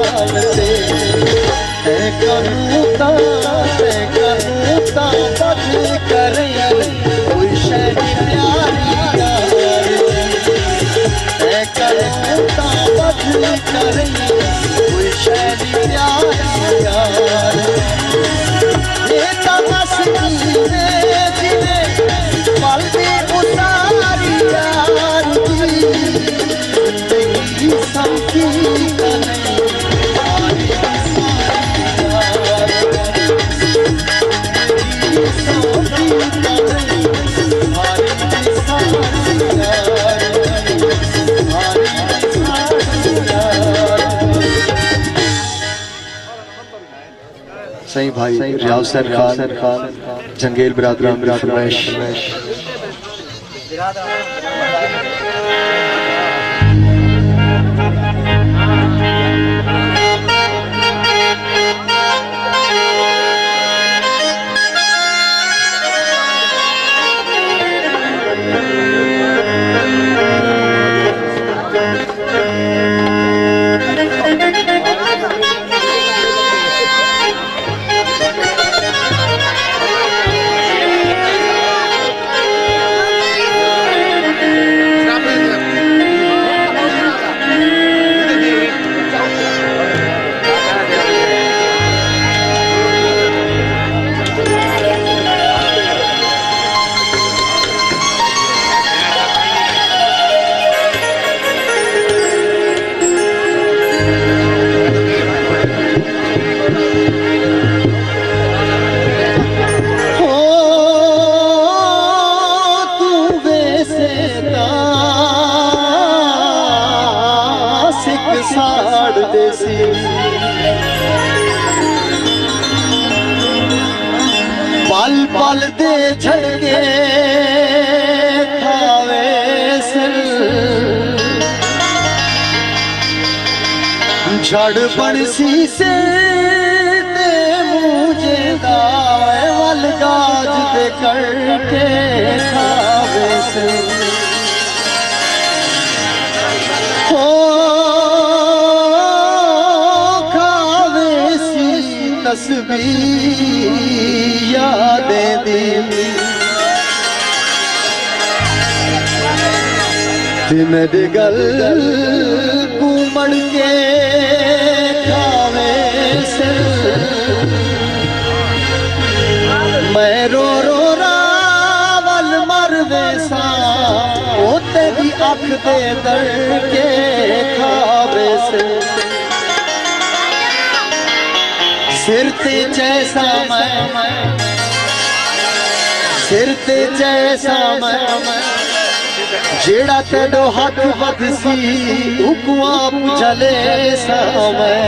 से करूता बज करे कोई शैली प्यारी करूता बज करे कोई शैली प्यारी ये तमस जिने पल भी उतारी यार जिंदगी सबकी सही भाई रियाज खान जंगेल बिरादरान फरमाइश पल पल दे झड़के खावे सिर झड़ बड़सी से मुझे दाए वल गाज दे करके खावे सिर तस्वीर यादें दी मेरे गल घूमड़ के खावे से मैं रो रो रावल मर वैसा होते भी अख दे दर के खावे से सिर ते जैसा मैं जेड़ा तेडो हक बदसी उकुआ पुजले सा मैं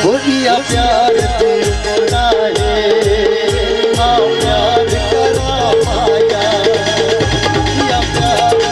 बोलिया प्यार ते बनाए प्यार करा माया बोलिया प्यार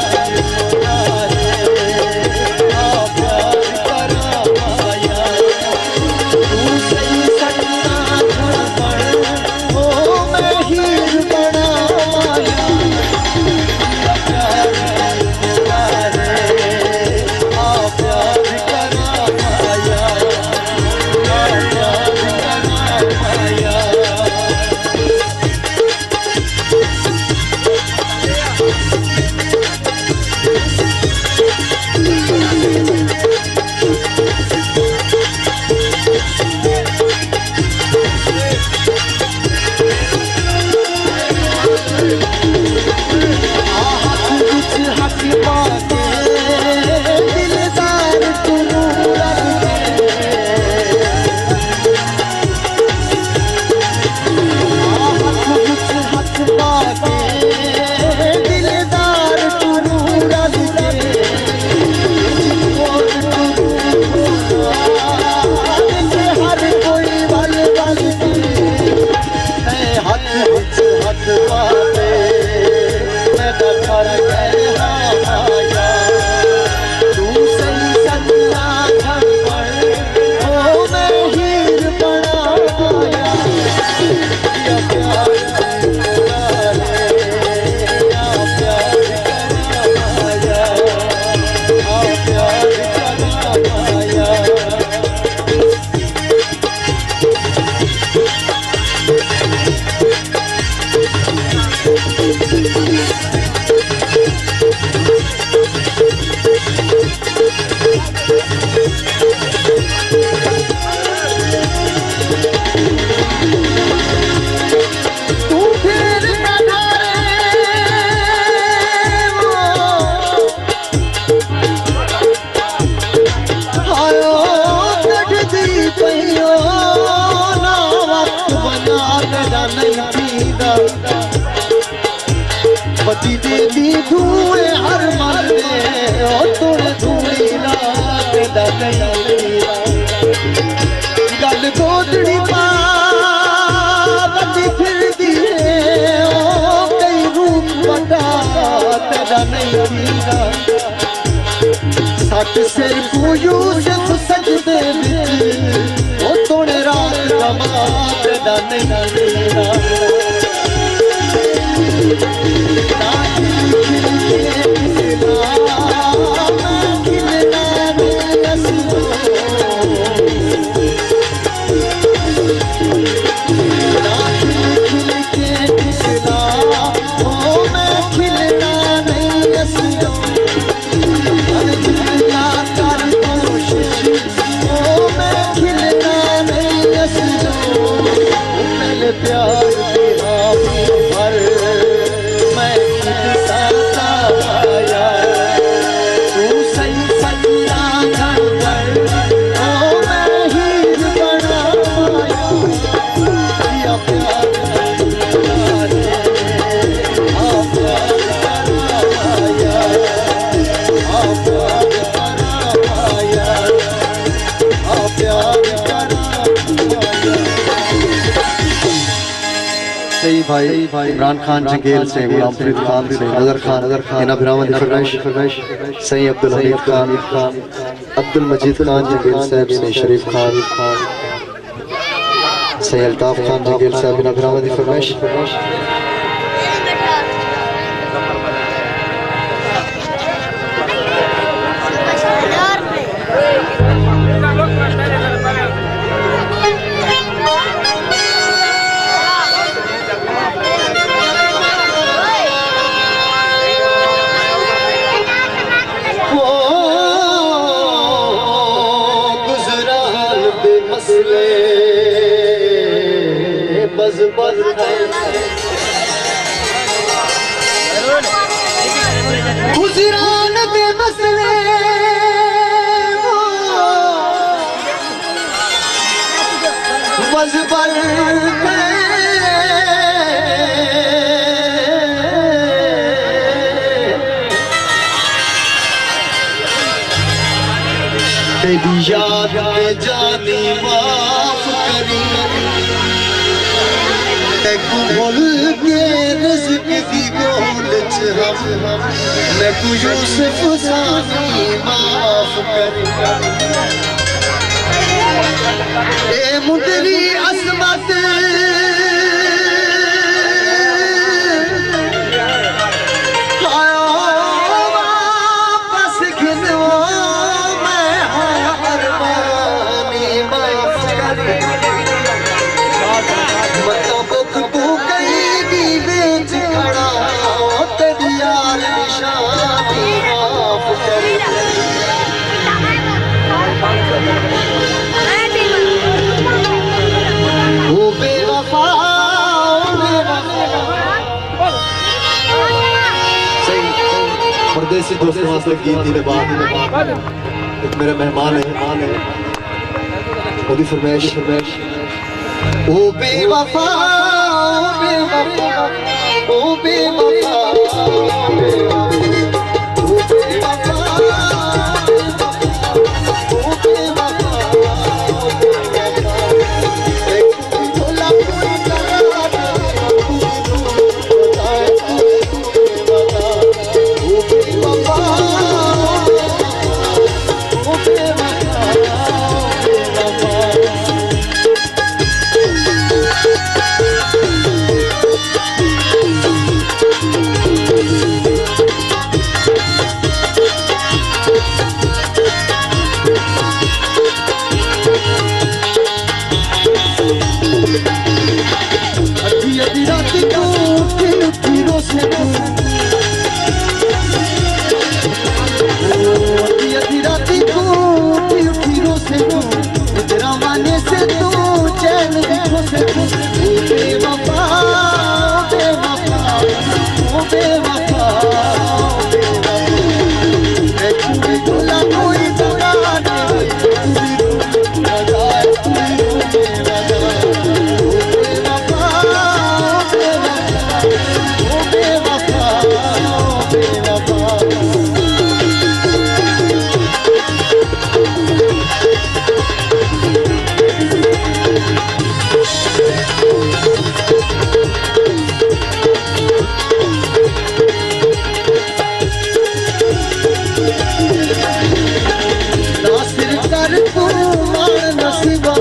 गल गोदड़ी पा बची फिर दिए ओ कई रूप बता तेरा नहीं हीरा सट सिर को यूसुफ सजदे विच ओ तोड़े रात कमा तेरा नहीं हीरा भाई इमरान खान जंगेल से गुलाम फरीद खान से नजर खान इना बिरामन फरमाइश सही अब्दुल हमीद खान अब्दुल मजीद खान जंगेल साहब से शरीफ खान सही अल्ताफ खान जंगेल साहब इना बिरामन फरमाइश गुजरान के मसले बज़बर तेरी याद में जानी माफ करी भूल के रिज़्क़ दी गोल च मैं को यूसुफ सानी माफ कर ए मुदरी असमत वापस गिनो मैं अरमानी माफ कर परदेसी दोस्तों वास्ते गीत दी बाद एक मेरा मेहमान है ओदी फरमाइश ओ बेवफा ओ बेवफा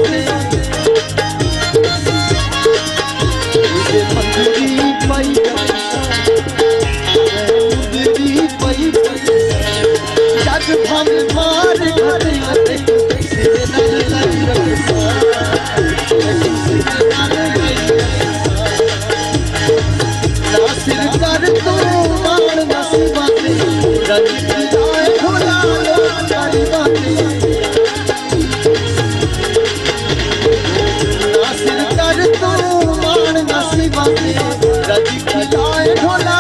बातें मुझे मंदिरी पाई जग भम मार घरे नासिर कर तो मान नसीबा रंग जाए भोला सारी बातें नासिर कर तो मान नसीबा रंग जाए भोला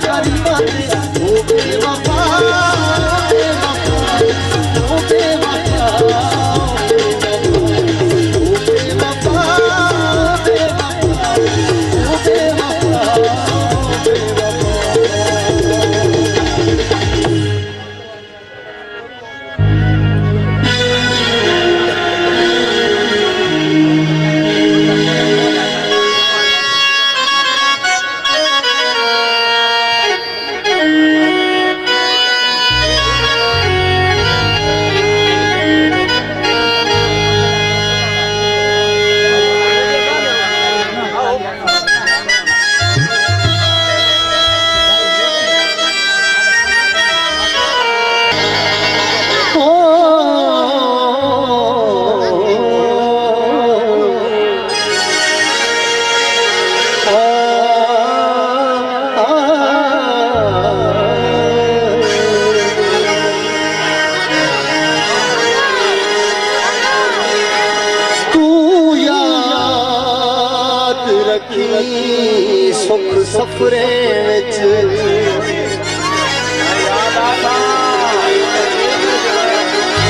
सारी बातें ओ बेवफा सुख सफरे विच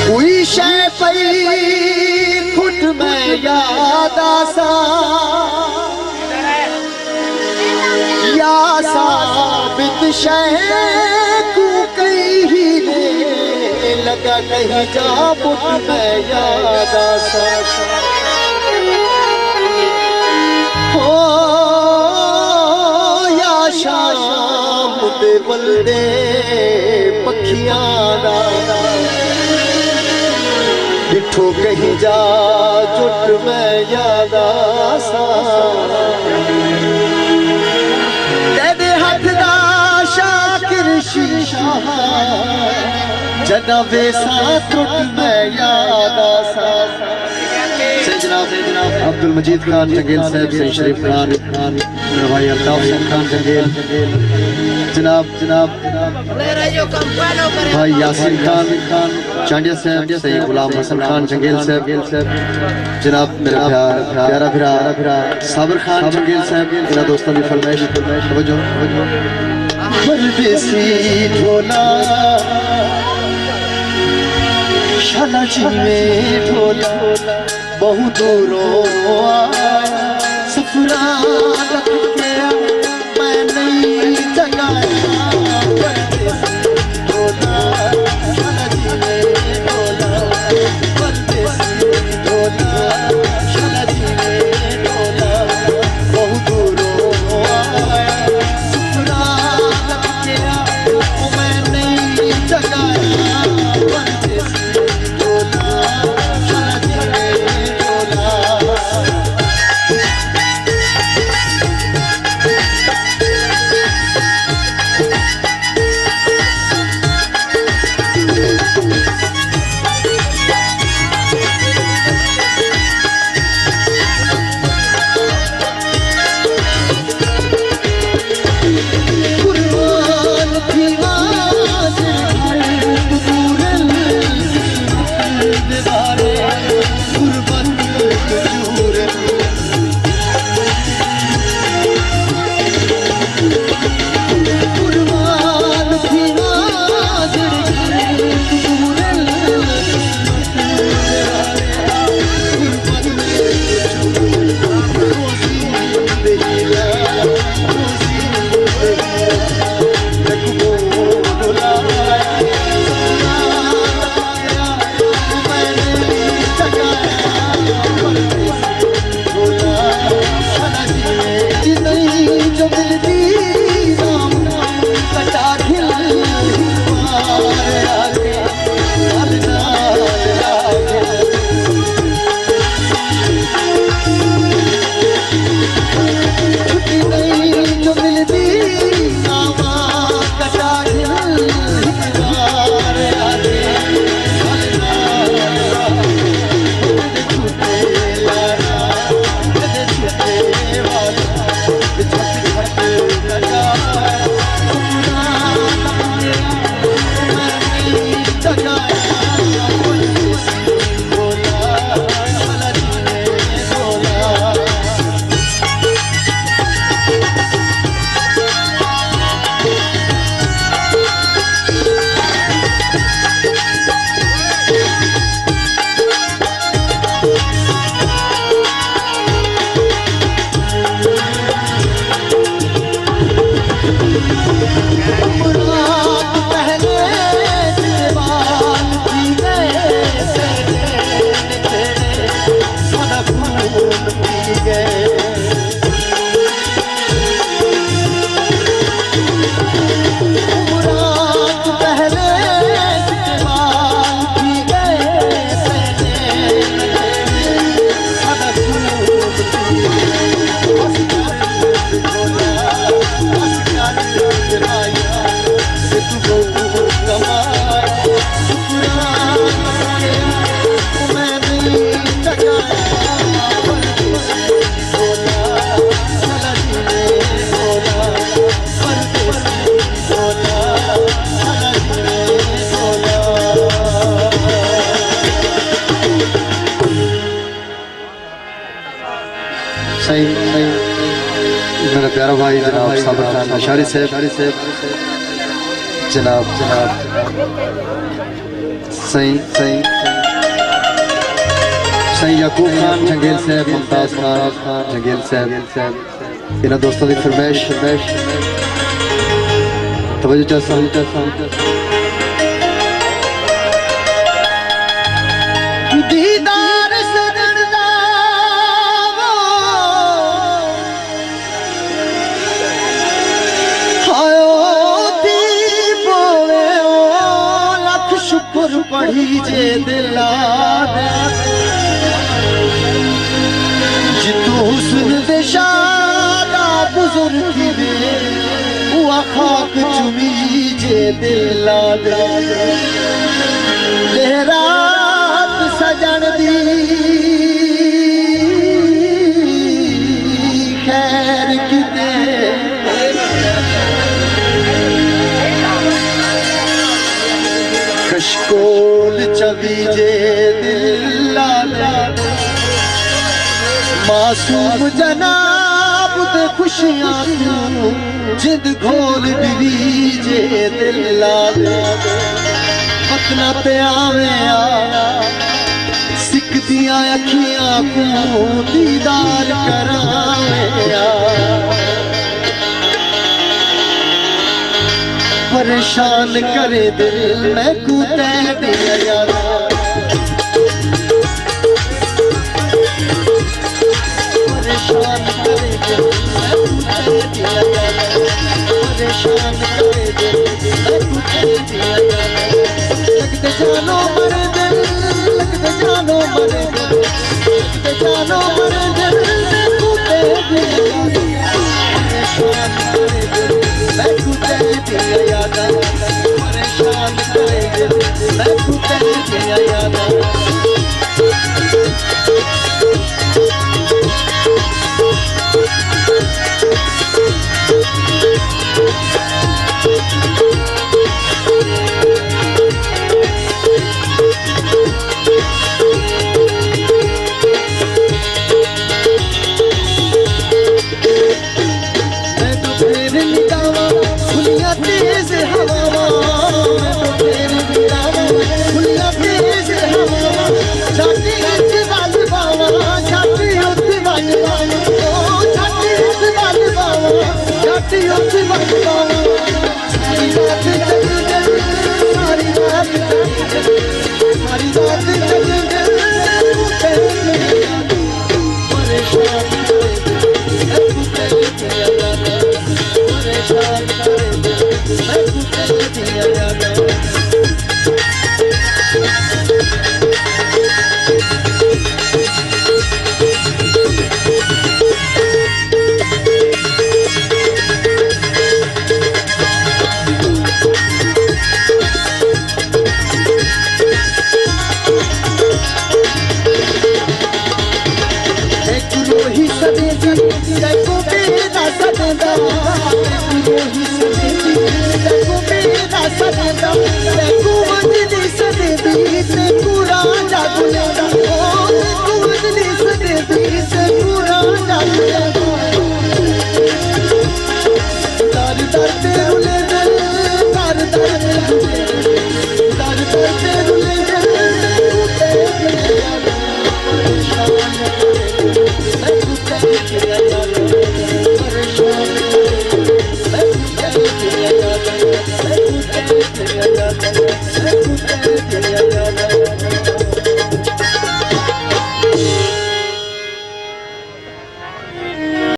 कोई शै पई खुट में याद आसा या साबित शै को कहीं ले लगा कहीं जा मुठ में याद आसा शाम दे बलदे पखियां डिठो कहीं जा जुट में याद आसा तेरे हाथ दा शाकिर शीशा जदा वेसा त्रुट में याद आसा जनाब अब्दुल मजीद खान जंगेल साहब से शरीफ खान भाई अल्ताफ खान जंगेल जनाब भाई यासिन खान चांडिया साहब से गुलाम हसन खान जंगेल साहब जनाब मेरा प्यारा फिरा साबर खान जंगेल साहब मेरा दोस्तों की फरमाइश परदेसी ढोला शाला जी में ढोला बहुत दूरों सफरा रख के मैं नहीं जगाया ढोला शाला जी में ढोला परदेसी ढोला शाला जी में ढोला बहुत दूरों सफरा रख के मैं नहीं जगाया परदेसी ढोला शाला जी में मेरा प्यारा भाई जनाब साबर खान अशारी साहब जनाब सही याकूब खान जंगेल साहब, मुमताज खान जंगेल साहब, इन्होंने दोस्तों की फरमाइश तवज्जो चाहता दीदार सजदा शुक्र पढ़ी जे दिला जितू हुस्न दे शादा बुजुर्ग दे हुआ खाक चुमी जे दिला रात सजन दी खैर किते कशकोल चवी जे दिला मासूम जनाब दे खुशियां तू जिद घोल बिवी जे दिला पतना पे आवे सिकदियां अखियां को दीदार करावे परेशान करे दिल मैं कूते दिया यारा परेशान करे दिल मैं कूते दिया यारा परेशान करे दिल मैं कूते दिया यारा लगते जानो मरे दिल लगते जानो मरे दिल लगते जानो मरे दिल मैं कूते दिया यारा परेशान करे दिल मैं कूते दिया यारा परेशान करे दिल मैं कूते दिया यारा